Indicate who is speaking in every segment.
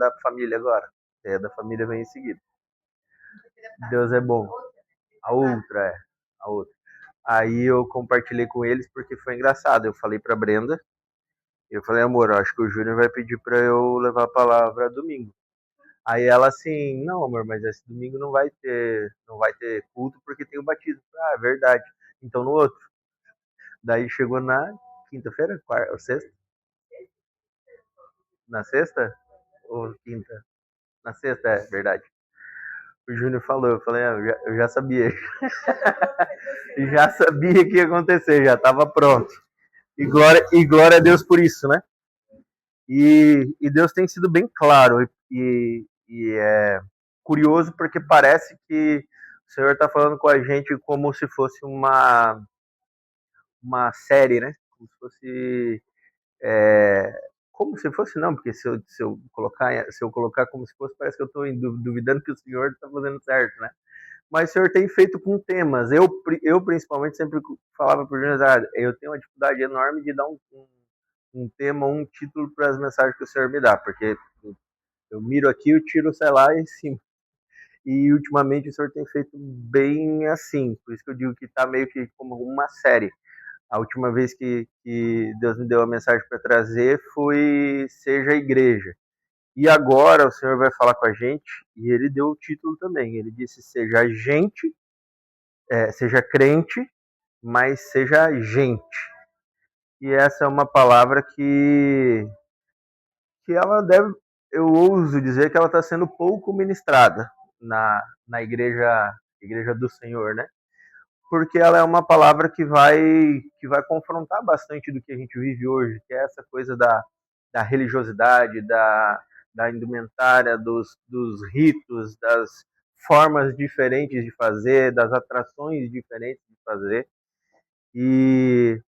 Speaker 1: da família agora. A da família vem em seguida. Deus é bom. A outra. Aí eu compartilhei com eles porque foi engraçado. Eu falei pra Brenda, eu falei, amor, acho que o Júnior vai pedir pra eu levar a palavra domingo. Aí ela assim, não, amor, mas esse domingo não vai ter culto porque tem o batismo. Ah, é verdade. Então no outro. Daí chegou na quinta-feira, quarta, ou sexta? Na sexta? Ou quinta? Na sexta, é verdade. O Júnior falou, eu falei, eu já sabia. Já sabia que ia acontecer, já estava pronto. E glória a Deus por isso, né? E Deus tem sido bem claro e é curioso porque parece que o Senhor está falando com a gente como se fosse uma série, né? Como se fosse não, porque se eu colocar como se fosse, parece que eu estou duvidando que o Senhor está fazendo certo, né? Mas o Senhor tem feito com temas. Eu principalmente sempre falava para o Júnior, eu tenho uma dificuldade enorme de dar um tema, um título para as mensagens que o Senhor me dá, porque eu miro aqui, eu tiro, sei lá, em cima. E ultimamente o Senhor tem feito bem assim, por isso que eu digo que está meio que como uma série. A última vez que Deus me deu a mensagem para trazer foi Seja a Igreja. E agora o Senhor vai falar com a gente, e ele deu o título também. Ele disse: seja gente, seja crente, mas seja gente. E essa é uma palavra que ela deve, eu ouso dizer que ela está sendo pouco ministrada na igreja do Senhor, né? Porque ela é uma palavra que vai confrontar bastante do que a gente vive hoje, que é essa coisa da religiosidade, da indumentária, dos ritos, das formas diferentes de fazer, das atrações diferentes de fazer. E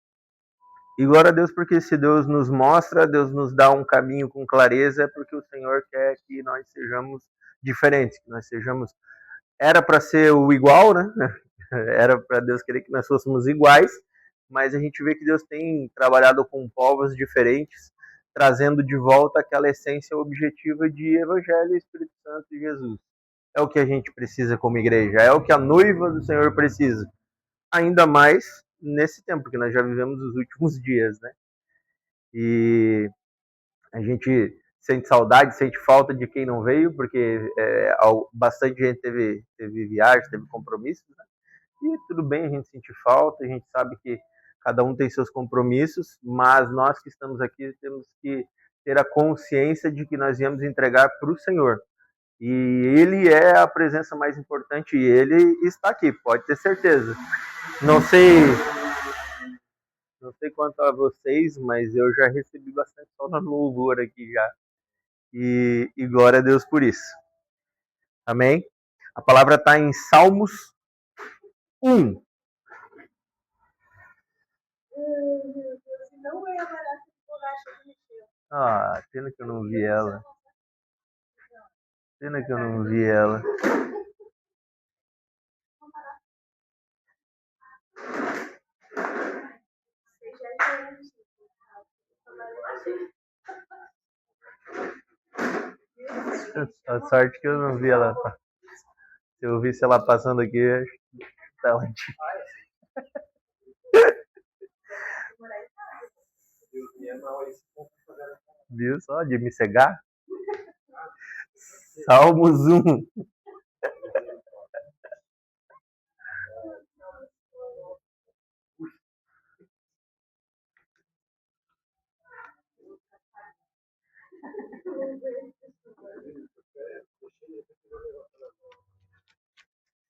Speaker 1: glória a Deus, porque se Deus nos mostra, Deus nos dá um caminho com clareza, é porque o Senhor quer que nós sejamos diferentes, que nós sejamos. Era para ser o igual, né? Era para Deus querer que nós fôssemos iguais, mas a gente vê que Deus tem trabalhado com povos diferentes, trazendo de volta aquela essência objetiva de Evangelho, Espírito Santo e Jesus. É o que a gente precisa como igreja, é o que a noiva do Senhor precisa. Ainda mais nesse tempo que nós já vivemos os últimos dias, né? E a gente sente saudade, sente falta de quem não veio, porque bastante gente teve viagem, teve compromissos, né? E tudo bem a gente sentir falta, a gente sabe que cada um tem seus compromissos, mas nós que estamos aqui temos que ter a consciência de que nós viemos entregar para o Senhor. E Ele é a presença mais importante e Ele está aqui, pode ter certeza. Não sei quanto a vocês, mas eu já recebi bastante falta no louvor aqui já. E glória a Deus por isso. Amém? A palavra está em Salmos 1. Ah, pena que eu não vi ela. Pena que eu não vi ela. A sorte que eu não vi ela. Se eu visse ela passando aqui, tá onde? Viu só? De me cegar? Salmos 1.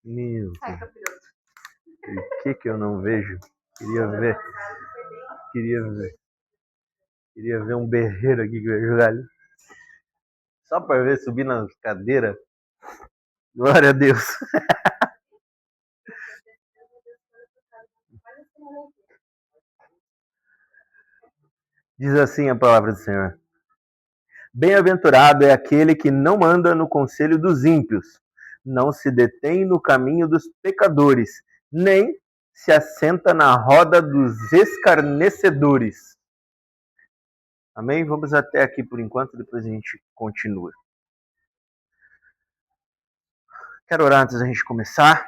Speaker 1: Meu Deus. O que eu não vejo? Queria ver um berreiro aqui que eu ia jogar ali. Só para ver subir nas cadeiras. Glória a Deus. Diz assim a palavra do Senhor: bem-aventurado é aquele que não anda no conselho dos ímpios, não se detém no caminho dos pecadores, nem se assenta na roda dos escarnecedores. Amém? Vamos até aqui por enquanto, depois a gente continua. Quero orar antes da gente começar.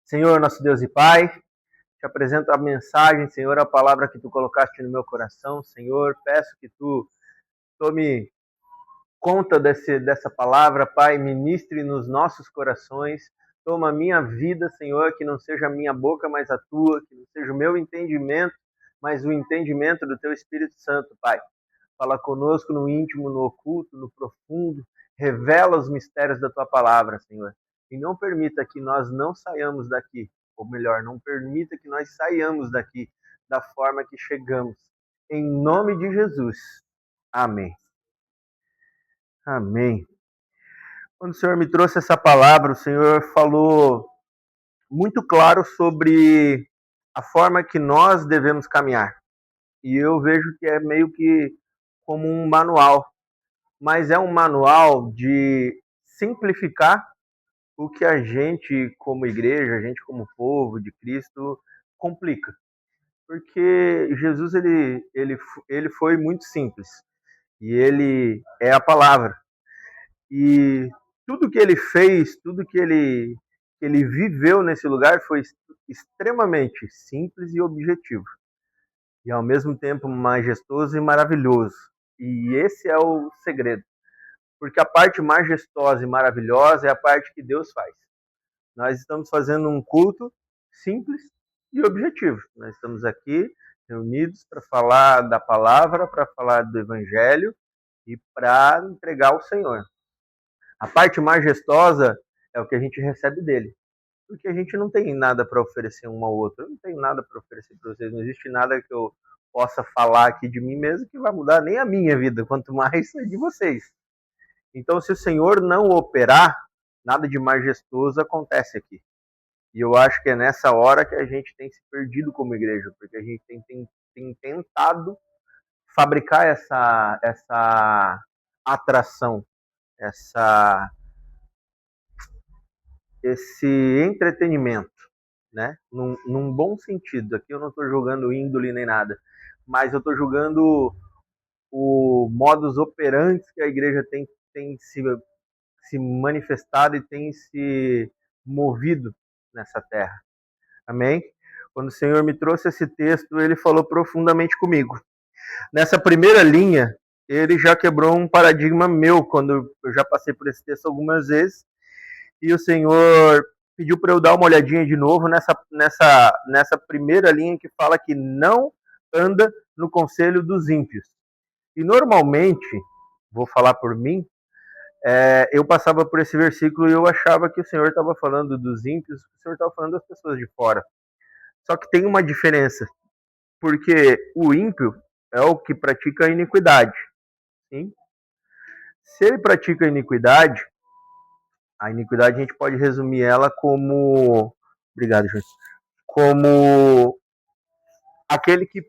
Speaker 1: Senhor, nosso Deus e Pai, te apresento a mensagem, Senhor, a palavra que tu colocaste no meu coração. Senhor, peço que tu tome conta dessa palavra, Pai, ministre nos nossos corações. Toma a minha vida, Senhor, que não seja a minha boca, mas a tua, que não seja o meu entendimento, mas o entendimento do teu Espírito Santo, Pai. Fala conosco no íntimo, no oculto, no profundo. Revela os mistérios da tua palavra, Senhor. E não permita que nós não saiamos daqui, ou melhor, não permita que nós saiamos daqui da forma que chegamos. Em nome de Jesus. Amém. Amém. Quando o Senhor me trouxe essa palavra, o Senhor falou muito claro sobre a forma que nós devemos caminhar. E eu vejo que é meio que como um manual, mas é um manual de simplificar o que a gente, como igreja, a gente como povo de Cristo, complica. Porque Jesus, ele foi muito simples. E ele é a palavra. E tudo que ele fez, tudo que ele viveu nesse lugar foi extremamente simples e objetivo. E ao mesmo tempo majestoso e maravilhoso. E esse é o segredo. Porque a parte majestosa e maravilhosa é a parte que Deus faz. Nós estamos fazendo um culto simples e objetivo. Nós estamos aqui reunidos para falar da palavra, para falar do evangelho e para entregar ao Senhor. A parte majestosa é o que a gente recebe dele. Porque a gente não tem nada para oferecer um ao outro. Eu não tenho nada para oferecer para vocês. Não existe nada que eu possa falar aqui de mim mesmo que vai mudar nem a minha vida, quanto mais a de vocês. Então, se o Senhor não operar, nada de majestoso acontece aqui. E eu acho que é nessa hora que a gente tem se perdido como igreja, porque a gente tem tentado fabricar essa atração, esse entretenimento, né? Num bom sentido. Aqui eu não estou julgando índole nem nada, mas eu estou julgando o modus operandi que a igreja tem se manifestado e tem se movido nessa terra. Amém? Quando o Senhor me trouxe esse texto, ele falou profundamente comigo. Nessa primeira linha, ele já quebrou um paradigma meu, quando eu já passei por esse texto algumas vezes, e o Senhor pediu para eu dar uma olhadinha de novo nessa primeira linha que fala que não anda no conselho dos ímpios. E normalmente, vou falar por mim, eu passava por esse versículo e eu achava que o Senhor estava falando dos ímpios, o Senhor estava falando das pessoas de fora. Só que tem uma diferença, porque o ímpio é o que pratica a iniquidade. Sim? Se ele pratica a iniquidade a gente pode resumir ela como... Obrigado, Jorge. Como aquele que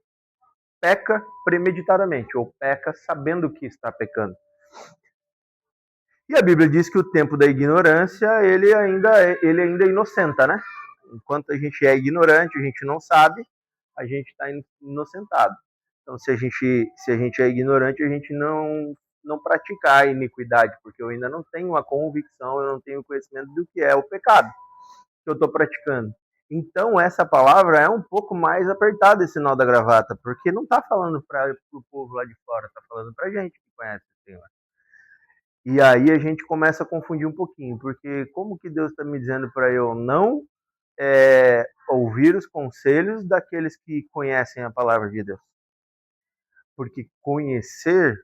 Speaker 1: peca premeditadamente, ou peca sabendo que está pecando. E a Bíblia diz que o tempo da ignorância, ele ainda inocenta, né? Enquanto a gente é ignorante, a gente não sabe, a gente está inocentado. Então, se a gente é ignorante, a gente não pratica a iniquidade, porque eu ainda não tenho a convicção, eu não tenho conhecimento do que é o pecado que eu estou praticando. Então, essa palavra é um pouco mais apertada, esse nó da gravata, porque não está falando para o povo lá de fora, está falando para a gente que conhece o Senhor. E aí a gente começa a confundir um pouquinho, porque como que Deus está me dizendo para eu não ouvir os conselhos daqueles que conhecem a palavra de Deus? Porque conhecer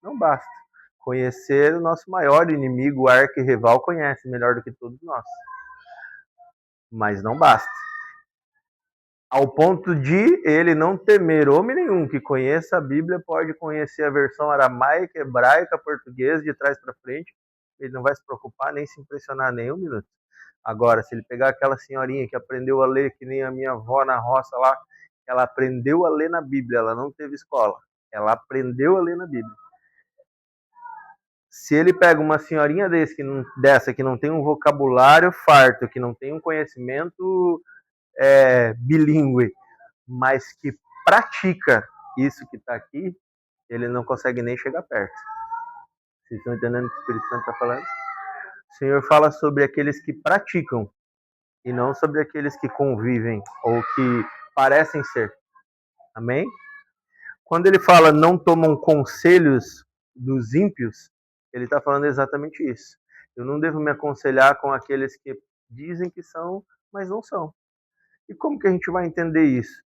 Speaker 1: não basta. Conhecer o nosso maior inimigo, o arquirrival, conhece melhor do que todos nós. Mas não basta. Ao ponto de ele não temer homem nenhum que conheça a Bíblia, pode conhecer a versão aramaica, hebraica, portuguesa, de trás para frente, ele não vai se preocupar nem se impressionar nem um minuto. Agora, se ele pegar aquela senhorinha que aprendeu a ler, que nem a minha avó na roça lá, ela aprendeu a ler na Bíblia, ela não teve escola, ela aprendeu a ler na Bíblia. Se ele pega uma senhorinha dessa que não tem um vocabulário farto, que não tem um conhecimento bilíngue, mas que pratica isso que está aqui, ele não consegue nem chegar perto. Vocês estão entendendo o que o Espírito Santo está falando? O Senhor fala sobre aqueles que praticam e não sobre aqueles que convivem ou que parecem ser. Amém? Quando ele fala não tomam conselhos dos ímpios, ele está falando exatamente isso. Eu não devo me aconselhar com aqueles que dizem que são, mas não são. E como que a gente vai entender isso?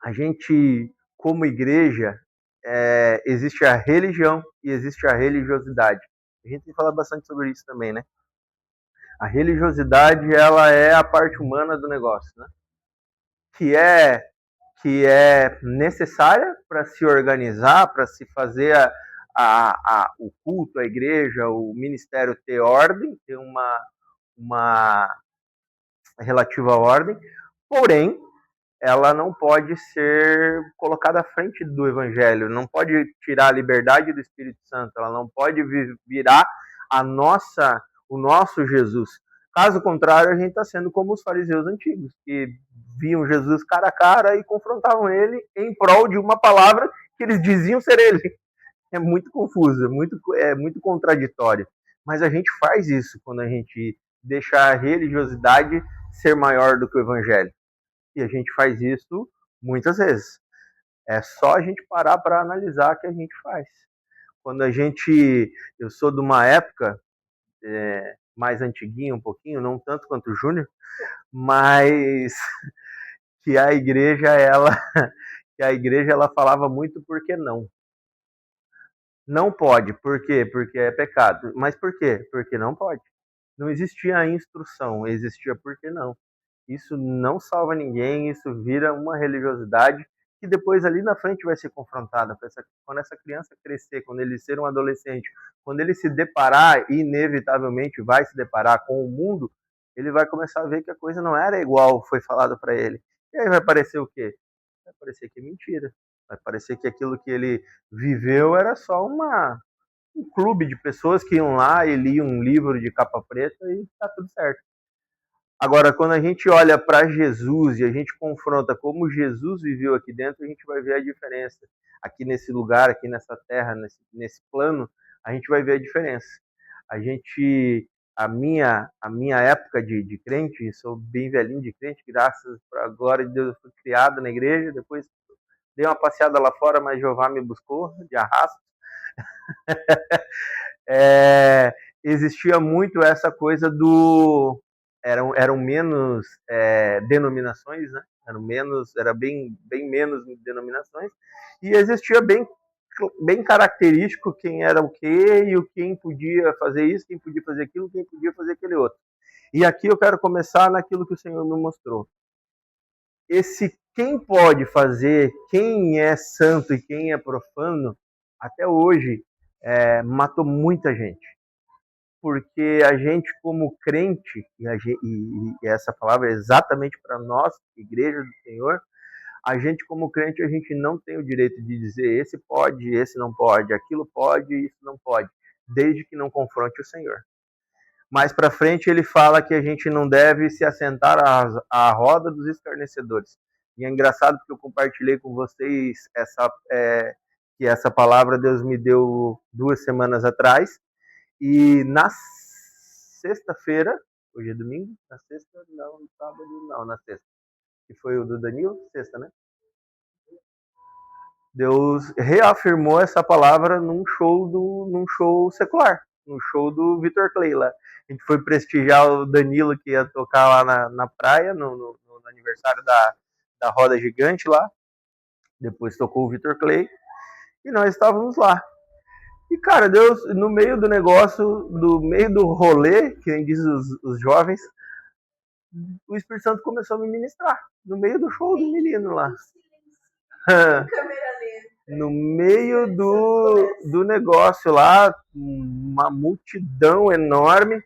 Speaker 1: A gente, como igreja, existe a religião e existe a religiosidade. A gente tem que falar bastante sobre isso também, né? A religiosidade, ela é a parte humana do negócio, né? Que é necessária para se organizar, para se fazer o culto, a igreja, o ministério ter ordem, ter uma relativa ordem, porém, ela não pode ser colocada à frente do evangelho, não pode tirar a liberdade do Espírito Santo, ela não pode virar o nosso Jesus. Caso contrário, a gente está sendo como os fariseus antigos, que viam Jesus cara a cara e confrontavam ele em prol de uma palavra que eles diziam ser ele. É muito confuso, é muito contraditório. Mas a gente faz isso quando a gente deixa a religiosidade ser maior do que o evangelho. E a gente faz isso muitas vezes. É só a gente parar para analisar o que a gente faz. Quando eu sou de uma época mais antiguinha um pouquinho, não tanto quanto o Júnior, mas que a igreja ela falava muito por que não. Não pode, por quê? Porque é pecado. Mas por quê? Porque não pode. Não existia a instrução, existia por que não. Isso não salva ninguém, isso vira uma religiosidade que depois ali na frente vai ser confrontada. Quando essa criança crescer, quando ele ser um adolescente, quando ele se deparar, inevitavelmente vai se deparar com o mundo, ele vai começar a ver que a coisa não era igual foi falado para ele. E aí vai parecer o quê? Vai parecer que é mentira. Vai parecer que aquilo que ele viveu era só um clube de pessoas que iam lá e liam um livro de capa preta e tá tudo certo. Agora, quando a gente olha para Jesus e a gente confronta como Jesus viveu aqui dentro, a gente vai ver a diferença. Aqui nesse lugar, aqui nessa terra, nesse plano, a gente vai ver a diferença. A minha época de crente, sou bem velhinho de crente, graças à glória de Deus, eu fui criado na igreja, depois dei uma passeada lá fora, mas Jeová me buscou de arrasto. Existia muito essa coisa do eram menos denominações, né? Era bem menos denominações, e existia bem característico quem era o quê e quem podia fazer isso, quem podia fazer aquilo, quem podia fazer aquele outro. E aqui eu quero começar naquilo que o Senhor me mostrou. Quem pode fazer, quem é santo e quem é profano, até hoje matou muita gente. Porque a gente, como crente, e essa palavra é exatamente para nós, igreja do Senhor, a gente, como crente, a gente não tem o direito de dizer esse pode, esse não pode, aquilo pode, isso não pode, desde que não confronte o Senhor. Mais para frente, ele fala que a gente não deve se assentar à roda dos escarnecedores. E é engraçado porque eu compartilhei com vocês que essa palavra Deus me deu 2 semanas atrás. E na sexta-feira, hoje é domingo? Na sexta? Não, no sábado não, na sexta. Que foi o do Danilo? Sexta, né? Deus reafirmou essa palavra num show secular, num show do Vitor Clay lá. A gente foi prestigiar o Danilo que ia tocar lá na praia, no aniversário da Roda Gigante lá. Depois tocou o Vitor Clay e nós estávamos lá. E, cara, Deus, no meio do negócio, no meio do rolê, que nem diz os jovens, o Espírito Santo começou a me ministrar, no meio do show do menino lá. No meio do negócio lá, uma multidão enorme,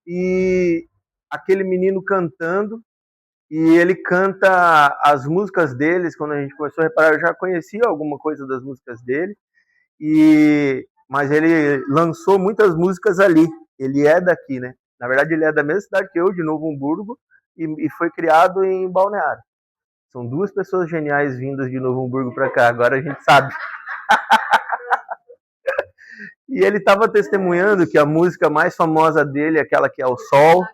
Speaker 1: e aquele menino cantando, e ele canta as músicas deles. Quando a gente começou a reparar, eu já conhecia alguma coisa das músicas dele, mas ele lançou muitas músicas ali. Ele é daqui, né? Na verdade, ele é da mesma cidade que eu, de Novo Hamburgo, e foi criado em Balneário. São 2 pessoas geniais vindas de Novo Hamburgo para cá, agora a gente sabe. E ele estava testemunhando que a música mais famosa dele, aquela que é o Sol,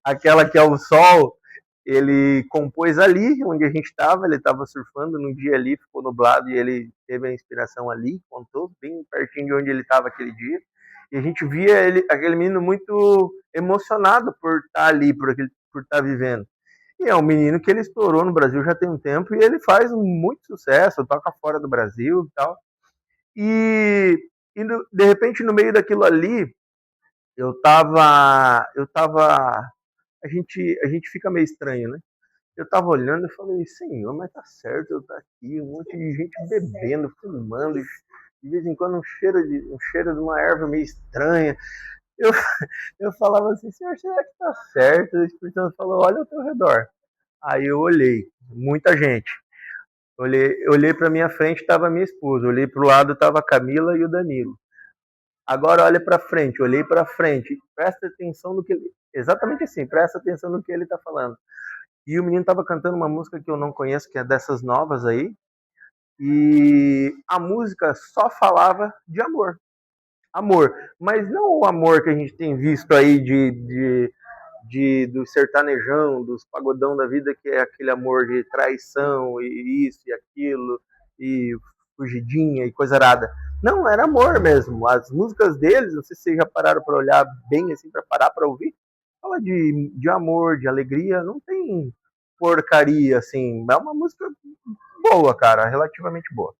Speaker 1: aquela que é o Sol, ele compôs ali onde a gente estava, ele estava surfando num dia ali, ficou nublado e ele teve a inspiração ali, contou bem pertinho de onde ele estava aquele dia. E a gente via ele, aquele menino muito emocionado por estar ali, por estar vivendo. E é um menino que ele estourou no Brasil já tem um tempo e ele faz muito sucesso, toca fora do Brasil e tal. E, de repente, no meio daquilo ali, a gente fica meio estranho, né? Eu tava olhando e falei, Senhor, mas tá certo, eu tá aqui, um monte de gente bebendo, fumando, de vez em quando um cheiro de uma erva meio estranha. Eu, eu falava assim, Senhor, será que tá certo? O Espírito Santo falou, olha ao teu redor. Aí eu olhei, muita gente. Olhei para minha frente, estava minha esposa. Olhei para o lado, estava a Camila e o Danilo. Agora olha para frente, olhei para frente. Presta atenção no que ele... Exatamente assim, presta atenção no que ele está falando. E o menino estava cantando uma música que eu não conheço, que é dessas novas aí. E a música só falava de amor. Amor. Mas não o amor que a gente tem visto aí do sertanejão, dos pagodão da vida, que é aquele amor de traição e isso e aquilo, e fugidinha e coisa arada. Não, era amor mesmo. As músicas deles, não sei se vocês já pararam para olhar bem assim, para parar para ouvir, fala de amor, de alegria, não tem porcaria assim. É uma música boa, cara, relativamente boa.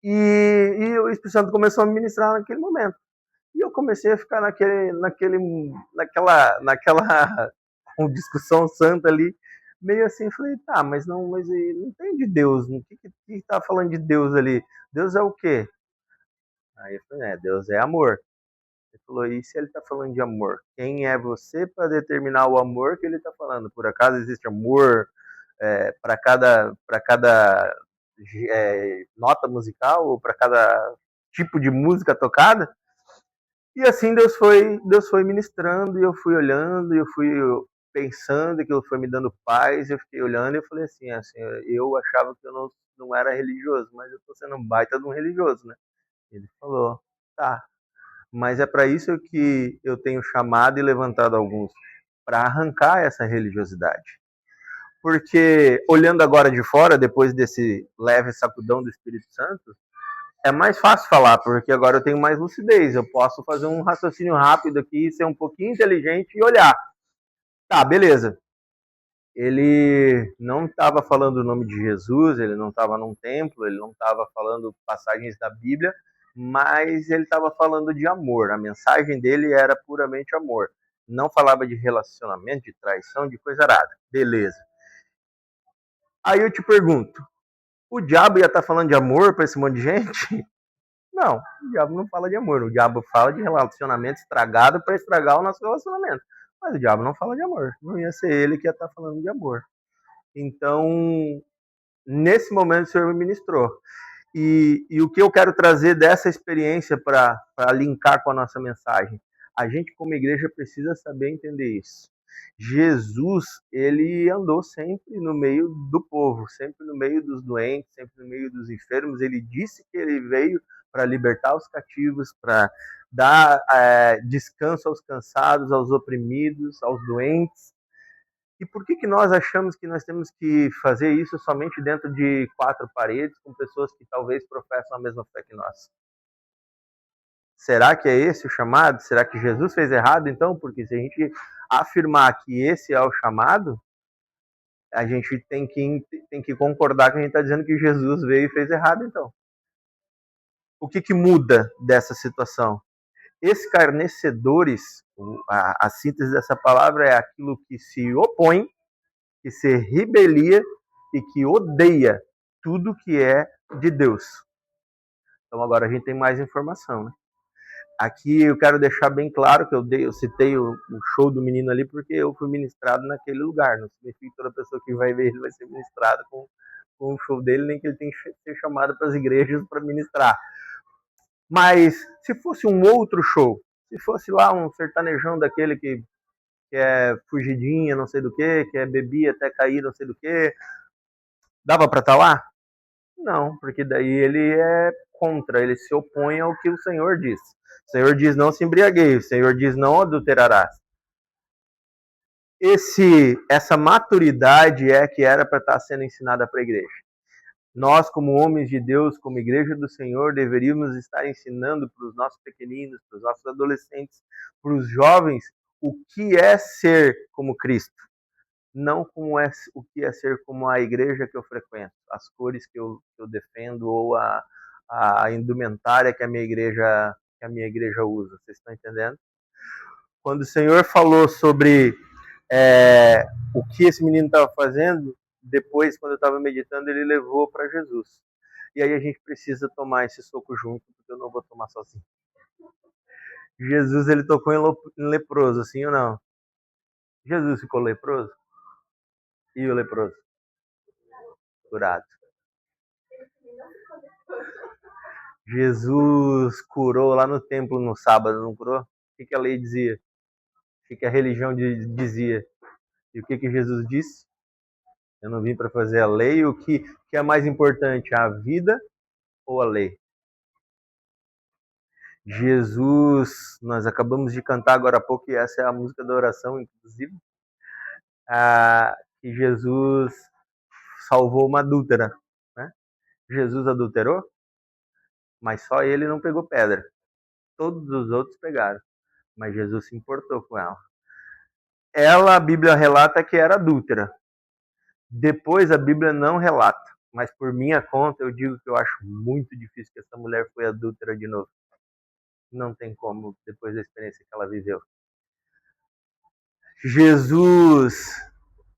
Speaker 1: E o Espírito Santo começou a ministrar naquele momento. E eu comecei a ficar naquela discussão santa ali, meio assim, falei, tá, mas não tem de Deus, o que tá falando de Deus ali? Deus é o quê? Aí eu falei, Deus é amor. Ele falou, e se ele tá falando de amor? Quem é você para determinar o amor que ele tá falando? Por acaso existe amor para cada nota musical ou para cada tipo de música tocada? E assim Deus foi ministrando, e eu fui olhando, e eu fui pensando, e aquilo foi me dando paz, eu fiquei olhando e eu falei assim, eu achava que eu não era religioso, mas eu estou sendo um baita de um religioso, né? Ele falou, tá, mas é para isso que eu tenho chamado e levantado alguns, para arrancar essa religiosidade. Porque, olhando agora de fora, depois desse leve sacudão do Espírito Santo, é mais fácil falar, porque agora eu tenho mais lucidez. Eu posso fazer um raciocínio rápido aqui, ser um pouquinho inteligente e olhar. Tá, beleza. Ele não estava falando o nome de Jesus, ele não estava num templo, ele não estava falando passagens da Bíblia, mas ele estava falando de amor. A mensagem dele era puramente amor. Não falava de relacionamento, de traição, de coisa arada. Beleza. Aí eu te pergunto, o diabo ia estar falando de amor para esse monte de gente? Não, o diabo não fala de amor. O diabo fala de relacionamento estragado para estragar o nosso relacionamento. Mas o diabo não fala de amor. Não ia ser ele que ia estar falando de amor. Então, nesse momento, o Senhor me ministrou. E o que eu quero trazer dessa experiência para linkar com a nossa mensagem? A gente, como igreja, precisa saber entender isso. Jesus, ele andou sempre no meio do povo, sempre no meio dos doentes, sempre no meio dos enfermos. Ele disse que ele veio para libertar os cativos, para dar descanso aos cansados, aos oprimidos, aos doentes. E por que nós achamos que nós temos que fazer isso somente dentro de quatro paredes, com pessoas que talvez professam a mesma fé que nós? Será que é esse o chamado? Será que Jesus fez errado, então? Porque se a gente afirmar que esse é o chamado, a gente tem que concordar que a gente está dizendo que Jesus veio e fez errado, então. O que muda dessa situação? Escarnecedores, a síntese dessa palavra é aquilo que se opõe, que se rebelia e que odeia tudo que é de Deus. Então agora a gente tem mais informação, né? Aqui eu quero deixar bem claro que eu citei o show do menino ali porque eu fui ministrado naquele lugar. Não significa que toda pessoa que vai ver ele vai ser ministrada com o show dele, nem que ele tenha que ser chamado para as igrejas para ministrar. Mas se fosse um outro show, se fosse lá um sertanejão daquele que é fugidinha, não sei do que é bebia até cair, não sei do que, dava para estar lá? Não, porque daí ele é contra, ele se opõe ao que o Senhor diz. O Senhor diz não se embriagueie, o Senhor diz não adulterarás. Essa maturidade é que era para estar sendo ensinada para a igreja. Nós, como homens de Deus, como igreja do Senhor, deveríamos estar ensinando para os nossos pequeninos, para os nossos adolescentes, para os jovens, o que é ser como Cristo. Não como o que é ser como a igreja que eu frequento, as cores que eu defendo ou a indumentária que a minha igreja usa. Vocês estão entendendo? Quando o Senhor falou sobre o que esse menino estava fazendo, depois, quando eu estava meditando, ele levou para Jesus. E aí a gente precisa tomar esse soco junto, porque eu não vou tomar sozinho. Jesus, ele tocou em leproso, sim ou não? Jesus ficou leproso? E o leproso? Curado. Jesus curou lá no templo no sábado, não curou? O que a lei dizia? O que a religião dizia? E o que Jesus disse? Eu não vim para fazer a lei. O que é mais importante, a vida ou a lei? Jesus, nós acabamos de cantar agora há pouco, e essa é a música da oração, inclusive, que Jesus salvou uma adúltera. Né? Jesus adulterou, mas só ele não pegou pedra. Todos os outros pegaram, mas Jesus se importou com ela. Ela, a Bíblia relata que era adúltera. Depois a Bíblia não relata, mas por minha conta eu digo que eu acho muito difícil que essa mulher foi adúltera de novo. Não tem como, depois da experiência que ela viveu. Jesus,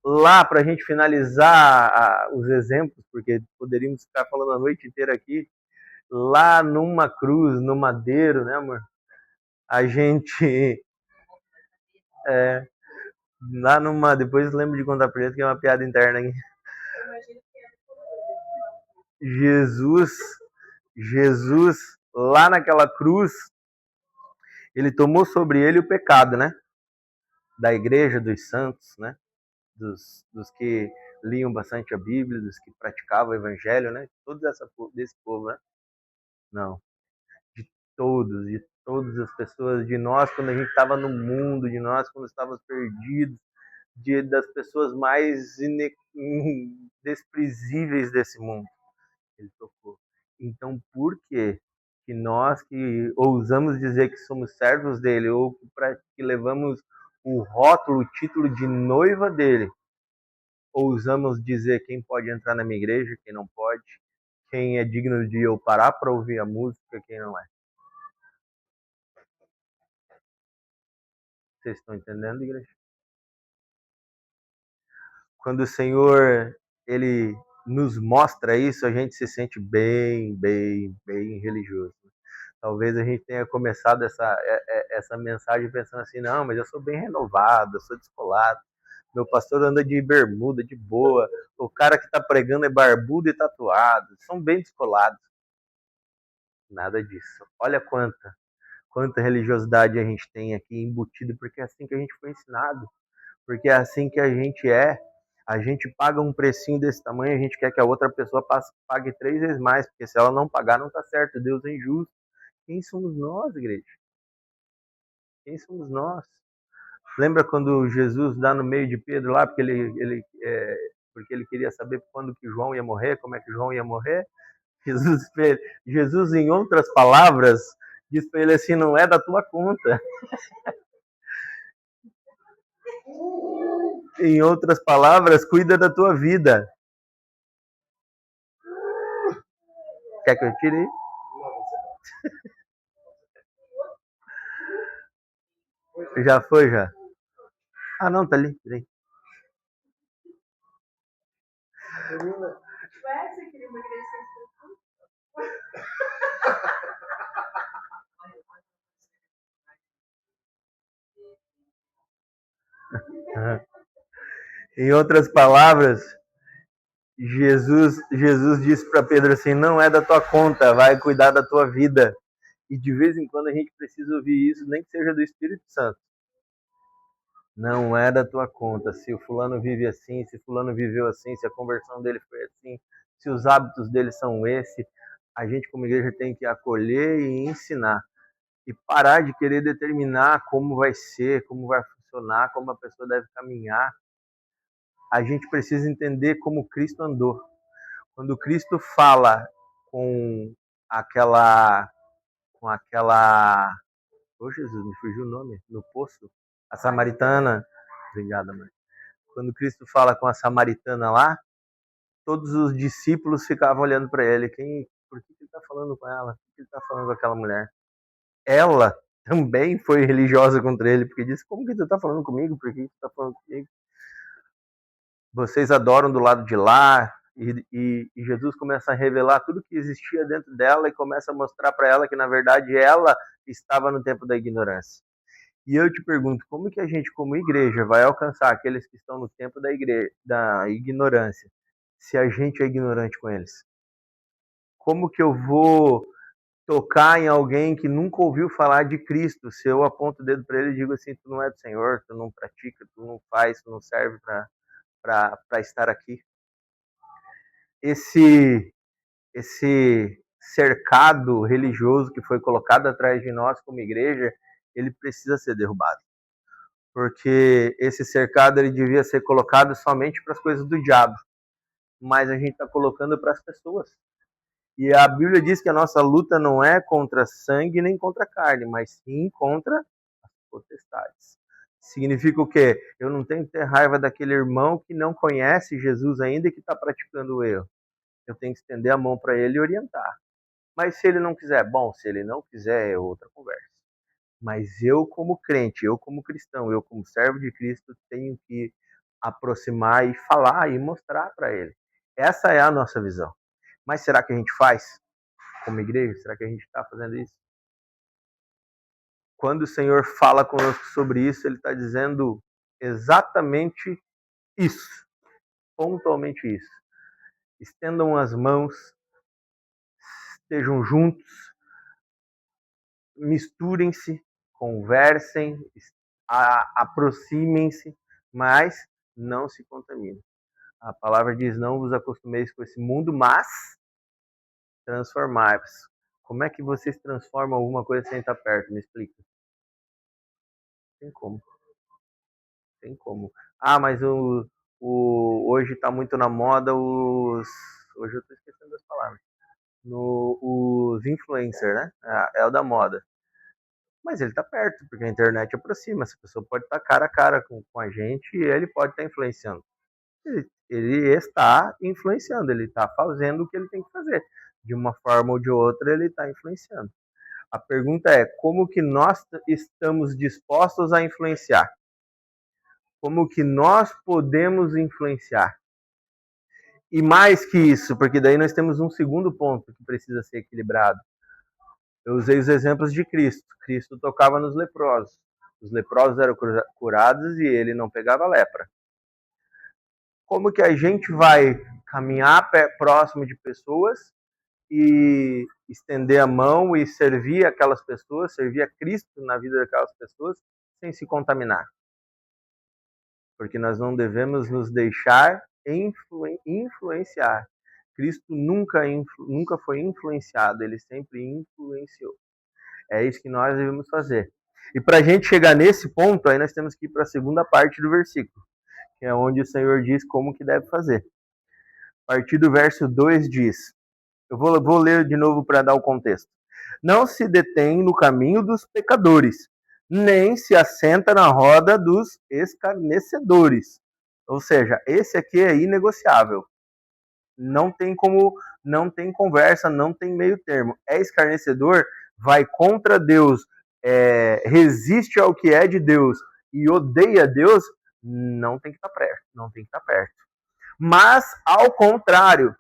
Speaker 1: lá para a gente finalizar os exemplos, porque poderíamos ficar falando a noite inteira aqui, lá numa cruz, no madeiro, né, amor? A gente... lá numa... Depois lembro de contar pra gente que é uma piada interna aqui. Jesus, lá naquela cruz, ele tomou sobre ele o pecado, né? Da igreja, dos santos, né? Dos que liam bastante a Bíblia, dos que praticavam o evangelho, né? Desse povo, né? Não. De todas as pessoas, de nós quando a gente estava no mundo, de nós quando estávamos perdidos, das pessoas mais desprezíveis desse mundo. Ele tocou. Então, por que nós que ousamos dizer que somos servos dele, ou que levamos o rótulo, o título de noiva dele, ousamos dizer quem pode entrar na minha igreja, quem não pode, quem é digno de eu parar para ouvir a música, quem não é? Vocês estão entendendo, igreja? Quando o Senhor, ele nos mostra isso, a gente se sente bem religioso. Talvez a gente tenha começado essa mensagem pensando assim, não, mas eu sou bem renovado, eu sou descolado, meu pastor anda de bermuda, de boa, o cara que está pregando é barbudo e tatuado, são bem descolados. Nada disso. Olha quanta religiosidade a gente tem aqui embutida, porque é assim que a gente foi ensinado, porque é assim que a gente é. A gente paga um precinho desse tamanho, a gente quer que a outra pessoa pague 3 vezes mais, porque se ela não pagar, não está certo, Deus é injusto. Quem somos nós, igreja? Quem somos nós? Lembra quando Jesus dá no meio de Pedro lá, porque ele queria saber quando que João ia morrer, como é que João ia morrer? Jesus, em outras palavras, diz para ele assim, não é da tua conta. Em outras palavras, cuida da tua vida. Quer que eu tire? Já foi, já? Ah, não, tá ali. Em outras palavras, Jesus disse para Pedro assim, não é da tua conta, vai cuidar da tua vida. E de vez em quando a gente precisa ouvir isso, nem que seja do Espírito Santo. Não é da tua conta. Se o fulano vive assim, se fulano viveu assim, se a conversão dele foi assim, se os hábitos dele são esse, A gente, como igreja, tem que acolher e ensinar. E parar de querer determinar como vai ser, como vai funcionar, como a pessoa deve caminhar. A gente precisa entender como Cristo andou. Quando Cristo fala com aquela... Oh, Jesus, me fugiu o nome. No poço. A samaritana. Obrigada, mãe. Quando Cristo fala com a samaritana lá, todos os discípulos ficavam olhando para ele. Por que ele está falando com ela? Por que ele está falando com aquela mulher? Ela também foi religiosa contra ele, porque disse, como que tu está falando comigo? Por que tu está falando comigo? Vocês adoram do lado de lá. E Jesus começa a revelar tudo que existia dentro dela e começa a mostrar para ela que, na verdade, ela estava no tempo da ignorância. E eu te pergunto, como que a gente, como igreja, vai alcançar aqueles que estão no tempo da ignorância, se a gente é ignorante com eles? Como que eu vou tocar em alguém que nunca ouviu falar de Cristo, se eu aponto o dedo para ele e digo assim, tu não é do Senhor, tu não pratica, tu não faz, tu não serve para estar aqui? Esse cercado religioso que foi colocado atrás de nós como igreja, ele precisa ser derrubado. Porque esse cercado ele devia ser colocado somente para as coisas do diabo, mas a gente está colocando para as pessoas. E a Bíblia diz que a nossa luta não é contra sangue nem contra carne, mas sim contra as potestades. Significa o quê? Eu não tenho que ter raiva daquele irmão que não conhece Jesus ainda e que está praticando o erro. Eu tenho que estender a mão para ele e orientar. Mas se ele não quiser, bom, se ele não quiser, é outra conversa. Mas eu, como crente, eu, como cristão, eu, como servo de Cristo, tenho que aproximar e falar e mostrar para ele. Essa é a nossa visão. Mas será que a gente faz como igreja? Será que a gente está fazendo isso? Quando o Senhor fala conosco sobre isso, ele está dizendo exatamente isso, pontualmente isso. Estendam as mãos, estejam juntos, misturem-se, conversem, aproximem-se, mas não se contaminem. A palavra diz, não vos acostumeis com esse mundo, mas transformai-vos. Como é que vocês transformam alguma coisa sem estar perto? Me explica. Tem como. Tem como. Ah, mas hoje está muito na moda Hoje eu estou esquecendo as palavras. Os influencers, né? É o da moda. Mas ele está perto, porque a internet aproxima. Essa pessoa pode estar cara a cara com a gente e ele pode estar influenciando. Ele está influenciando, ele está fazendo o que ele tem que fazer. De uma forma ou de outra, ele está influenciando. A pergunta é, como que nós estamos dispostos a influenciar? Como que nós podemos influenciar? E mais que isso, porque daí nós temos um segundo ponto que precisa ser equilibrado. Eu usei os exemplos de Cristo. Cristo tocava nos leprosos. Os leprosos eram curados e ele não pegava lepra. Como que a gente vai caminhar próximo de pessoas e estender a mão e servir aquelas pessoas, servir a Cristo na vida daquelas pessoas, sem se contaminar? Porque nós não devemos nos deixar influenciar. Cristo nunca foi influenciado, ele sempre influenciou. É isso que nós devemos fazer. E para a gente chegar nesse ponto, aí nós temos que ir para a segunda parte do versículo, que é onde o Senhor diz como que deve fazer. A partir do verso 2 diz, eu vou ler de novo para dar o contexto. Não se detém no caminho dos pecadores, nem se assenta na roda dos escarnecedores. Ou seja, esse aqui é inegociável. Não tem conversa, não tem meio termo. É escarnecedor, vai contra Deus, resiste ao que é de Deus e odeia Deus, não tem que estar perto. Mas, ao contrário,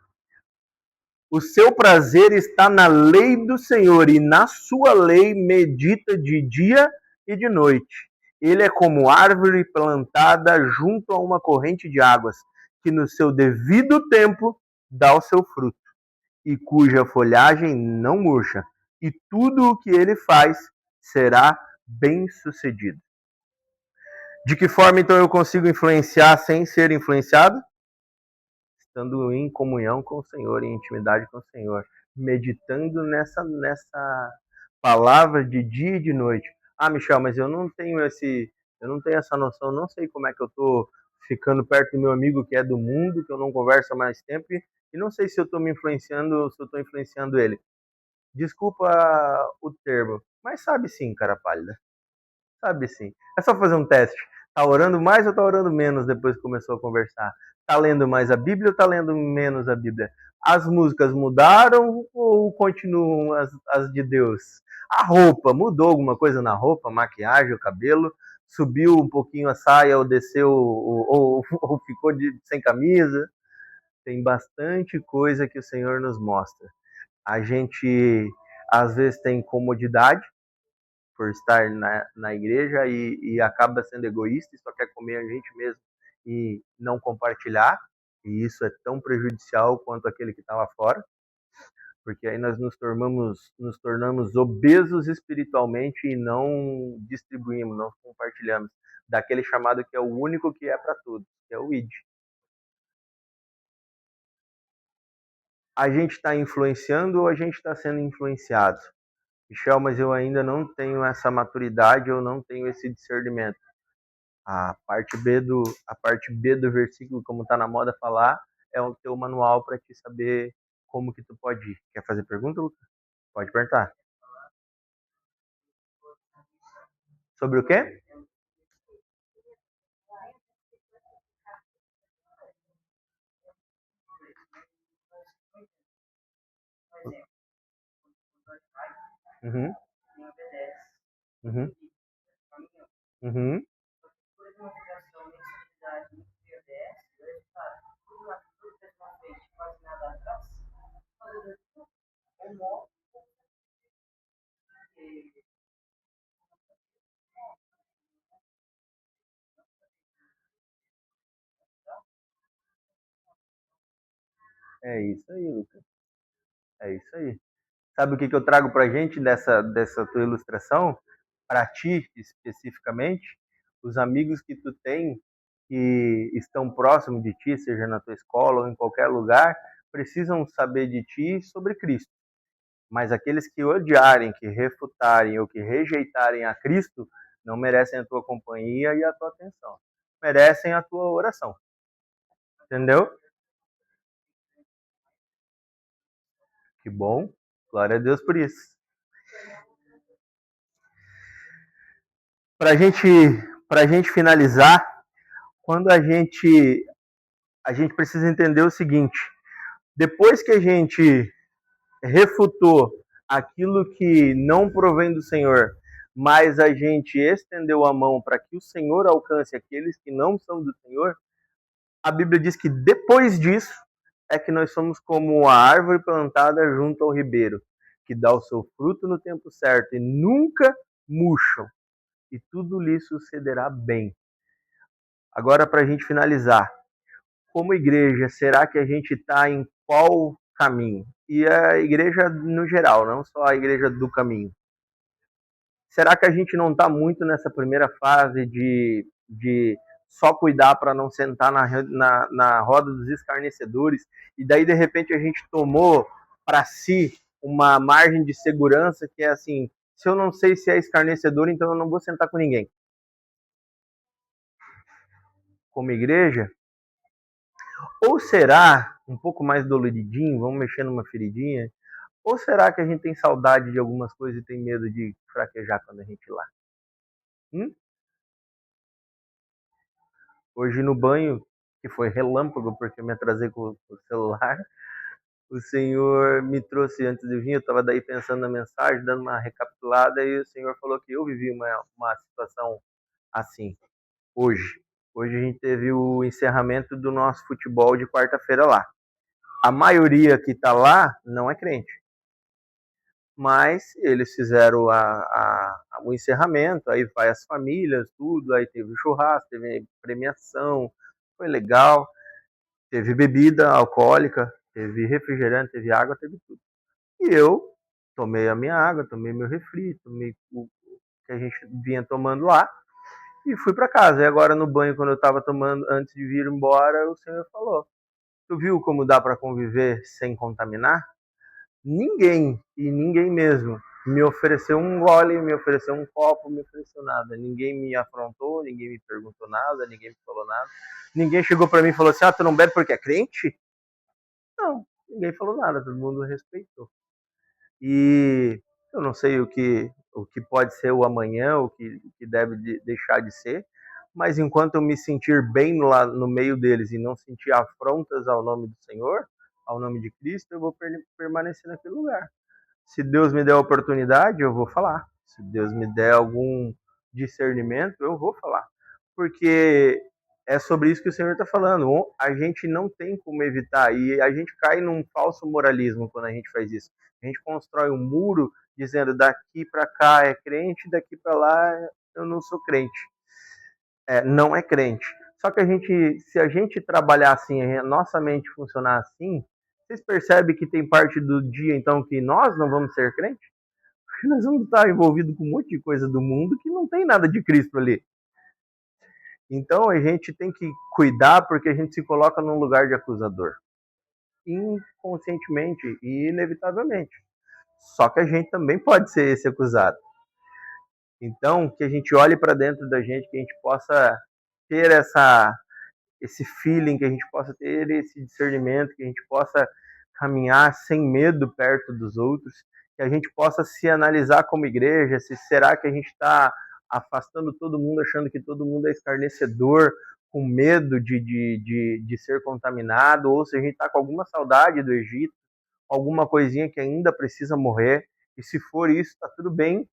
Speaker 1: o seu prazer está na lei do Senhor e na sua lei medita de dia e de noite. Ele é como árvore plantada junto a uma corrente de águas, que no seu devido tempo dá o seu fruto, e cuja folhagem não murcha, e tudo o que ele faz será bem-sucedido. De que forma, então, eu consigo influenciar sem ser influenciado? Estando em comunhão com o Senhor, em intimidade com o Senhor. meditando nessa palavra de dia e de noite. Ah, Michel, mas eu não tenho essa noção, não sei como é que eu tô ficando perto do meu amigo que é do mundo, que eu não converso há mais tempo, e não sei se eu tô me influenciando ou se eu tô influenciando ele. Desculpa o termo, mas sabe sim, cara pálida. Sabe sim. É só fazer um teste. Tá orando mais ou tá orando menos depois que começou a conversar? Tá lendo mais a Bíblia ou tá lendo menos a Bíblia? As músicas mudaram ou continuam as de Deus? A roupa, mudou alguma coisa na roupa? Maquiagem, o cabelo? Subiu um pouquinho a saia ou desceu ou ficou sem camisa? Tem bastante coisa que o Senhor nos mostra. A gente às vezes tem comodidade por estar na igreja e acaba sendo egoísta e só quer comer a gente mesmo e não compartilhar. E isso é tão prejudicial quanto aquele que está lá fora, porque aí nós nos tornamos obesos espiritualmente e não distribuímos, não compartilhamos daquele chamado que é o único que é para todos, que é o ID. A gente está influenciando ou a gente está sendo influenciado? Michel, mas eu ainda não tenho essa maturidade, eu não tenho esse discernimento. A parte B do versículo, como está na moda falar, é o teu manual para te saber como que tu pode ir. Quer fazer pergunta, Lucas? Pode perguntar. Sobre o quê? Uhum. Uhum. Uhum. É isso aí, Lucas. É isso aí. Sabe o que eu trago pra gente dessa tua ilustração? Para ti, especificamente, os amigos que tu tem que estão próximos de ti, seja na tua escola ou em qualquer lugar, precisam saber de ti sobre Cristo. Mas aqueles que odiarem, que refutarem ou que rejeitarem a Cristo, não merecem a tua companhia e a tua atenção. Merecem a tua oração. Entendeu? Que bom. Glória a Deus por isso. Pra gente finalizar, quando a gente precisa entender o seguinte: depois que a gente refutou aquilo que não provém do Senhor, mas a gente estendeu a mão para que o Senhor alcance aqueles que não são do Senhor, a Bíblia diz que depois disso é que nós somos como a árvore plantada junto ao ribeiro, que dá o seu fruto no tempo certo e nunca murcham, e tudo lhe sucederá bem. Agora, para a gente finalizar, como igreja, será que a gente está em qual caminho? E a igreja no geral, não só a igreja do caminho. Será que a gente não está muito nessa primeira fase de só cuidar para não sentar na roda dos escarnecedores e daí de repente a gente tomou para si uma margem de segurança que é assim, se eu não sei se é escarnecedor, então eu não vou sentar com ninguém. Como igreja, ou será um pouco mais doloridinho, vamos mexer numa feridinha, ou será que a gente tem saudade de algumas coisas e tem medo de fraquejar quando a gente ir lá? Hum? Hoje no banho, que foi relâmpago porque eu me atrasei com o celular, o Senhor me trouxe antes de vir, eu estava daí pensando na mensagem, dando uma recapitulada, e o Senhor falou que eu vivi uma situação assim, hoje. Hoje a gente teve o encerramento do nosso futebol de quarta-feira lá. A maioria que está lá não é crente, mas eles fizeram o encerramento, aí vai as famílias, tudo, aí teve o churrasco, teve premiação, foi legal, teve bebida alcoólica, teve refrigerante, teve água, teve tudo. E eu tomei a minha água, tomei meu refri, tomei o que a gente vinha tomando lá e fui para casa. E agora no banho, quando eu estava tomando, antes de vir embora, o Senhor falou: tu viu como dá para conviver sem contaminar? Ninguém, e ninguém mesmo, me ofereceu um gole, me ofereceu um copo, me ofereceu nada. Ninguém me afrontou, ninguém me perguntou nada, ninguém me falou nada. Ninguém chegou para mim e falou assim: ah, tu não bebe porque é crente? Não, ninguém falou nada, todo mundo respeitou. E eu não sei o que pode ser o amanhã, o que deve deixar de ser, mas enquanto eu me sentir bem lá no meio deles e não sentir afrontas ao nome do Senhor, ao nome de Cristo, eu vou permanecer naquele lugar. Se Deus me der a oportunidade, eu vou falar. Se Deus me der algum discernimento, eu vou falar. Porque é sobre isso que o Senhor está falando. A gente não tem como evitar. E a gente cai num falso moralismo quando a gente faz isso. A gente constrói um muro dizendo daqui para cá é crente, daqui para lá eu não sou crente. Não é crente. Só que se a gente trabalhar assim, a nossa mente funcionar assim, vocês percebem que tem parte do dia, então, que nós não vamos ser crentes? Porque nós vamos estar envolvidos com um monte de coisa do mundo que não tem nada de Cristo ali. Então, a gente tem que cuidar porque a gente se coloca num lugar de acusador. Inconscientemente e inevitavelmente. Só que a gente também pode ser esse acusado. Então, que a gente olhe para dentro da gente, que a gente possa ter esse feeling, que a gente possa ter esse discernimento, que a gente possa caminhar sem medo perto dos outros, que a gente possa se analisar como igreja, se será que a gente está afastando todo mundo, achando que todo mundo é escarnecedor, com medo de ser contaminado, ou se a gente está com alguma saudade do Egito, alguma coisinha que ainda precisa morrer, e se for isso, está tudo bem.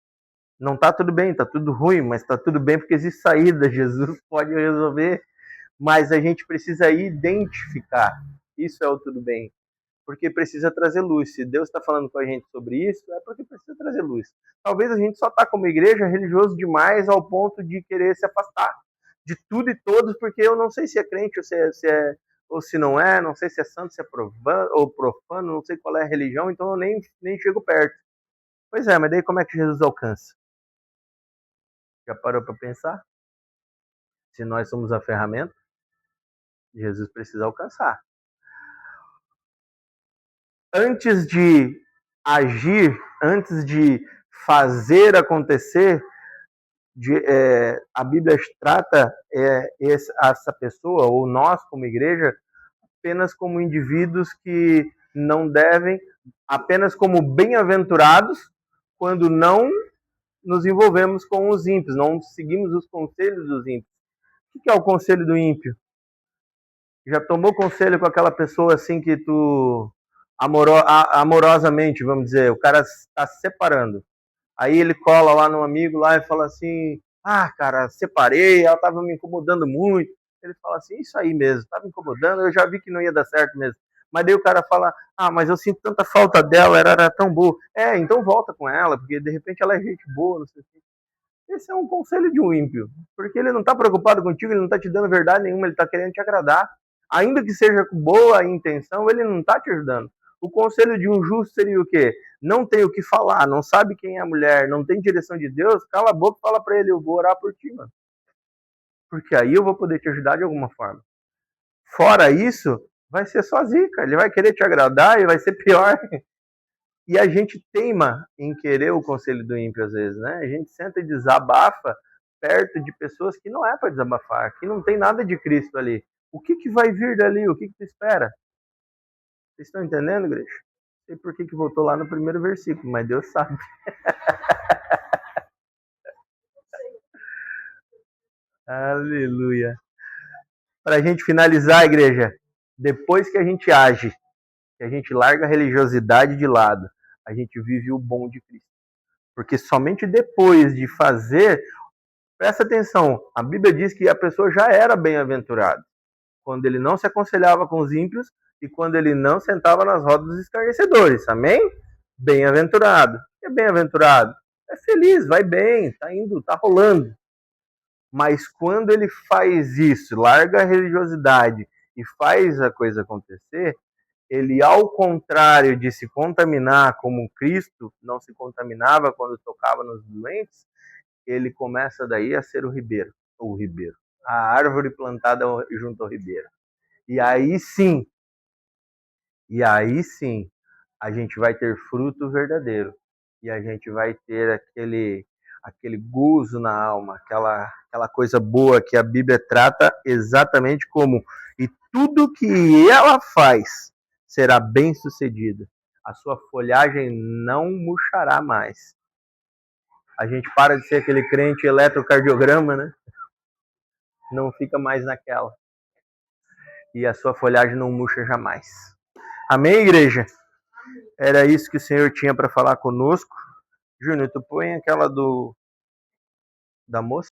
Speaker 1: Não está tudo bem, está tudo ruim, mas está tudo bem porque existe saída, Jesus pode resolver, mas a gente precisa identificar. Isso é o tudo bem, porque precisa trazer luz. Se Deus está falando com a gente sobre isso, é porque precisa trazer luz. Talvez a gente só está como igreja religioso demais ao ponto de querer se afastar de tudo e todos, porque eu não sei se é crente ou se não é, não sei se é santo, se é profano, não sei qual é a religião, então eu nem chego perto. Pois é, mas daí como é que Jesus alcança? Já parou para pensar? Se nós somos a ferramenta, Jesus precisa alcançar. Antes de agir, antes de fazer acontecer, a Bíblia trata essa pessoa, ou nós como igreja, apenas como indivíduos que não devem, apenas como bem-aventurados, quando não nos envolvemos com os ímpios, não seguimos os conselhos dos ímpios. O que é o conselho do ímpio? Já tomou conselho com aquela pessoa assim que tu amorosamente, vamos dizer, o cara está se separando. Aí ele cola lá no amigo lá e fala assim: ah, cara, separei, ela tava me incomodando muito. Ele fala assim: isso aí mesmo, tava me incomodando, eu já vi que não ia dar certo mesmo. Mas daí o cara fala: ah, mas eu sinto tanta falta dela, ela era tão boa. Então volta com ela, porque de repente ela é gente boa, não sei o que. Esse é um conselho de um ímpio, porque ele não está preocupado contigo, ele não está te dando verdade nenhuma, ele está querendo te agradar. Ainda que seja com boa intenção, ele não está te ajudando. O conselho de um justo seria o quê? Não tem o que falar, não sabe quem é a mulher, não tem direção de Deus, cala a boca e fala para ele: eu vou orar por ti, mano. Porque aí eu vou poder te ajudar de alguma forma. Fora isso, vai ser só zica, ele vai querer te agradar e vai ser pior. E a gente teima em querer o conselho do ímpio às vezes, né? A gente senta e desabafa perto de pessoas que não é para desabafar, que não tem nada de Cristo ali. O que vai vir dali? O que tu espera? Vocês estão entendendo, igreja? Não sei por que voltou lá no primeiro versículo, mas Deus sabe. Aleluia. Para a gente finalizar, igreja, depois que a gente age, que a gente larga a religiosidade de lado, a gente vive o bom de Cristo. Porque somente depois de fazer, presta atenção, a Bíblia diz que a pessoa já era bem-aventurada, quando ele não se aconselhava com os ímpios e quando ele não sentava nas rodas dos escarnecedores, amém? Bem-aventurado. É bem-aventurado? É feliz, vai bem, tá indo, tá rolando. Mas quando ele faz isso, larga a religiosidade e faz a coisa acontecer, ele, ao contrário de se contaminar como Cristo não se contaminava quando tocava nos doentes, ele começa daí a ser o ribeiro, a árvore plantada junto ao ribeiro. E aí sim, a gente vai ter fruto verdadeiro. E a gente vai ter aquele gozo na alma, aquela coisa boa que a Bíblia trata exatamente como: e tudo que ela faz será bem sucedido. A sua folhagem não murchará mais. A gente para de ser aquele crente eletrocardiograma, né? Não fica mais naquela. E a sua folhagem não murcha jamais. Amém, igreja? Era isso que o Senhor tinha para falar conosco. Júnior, tu põe aquela da moça?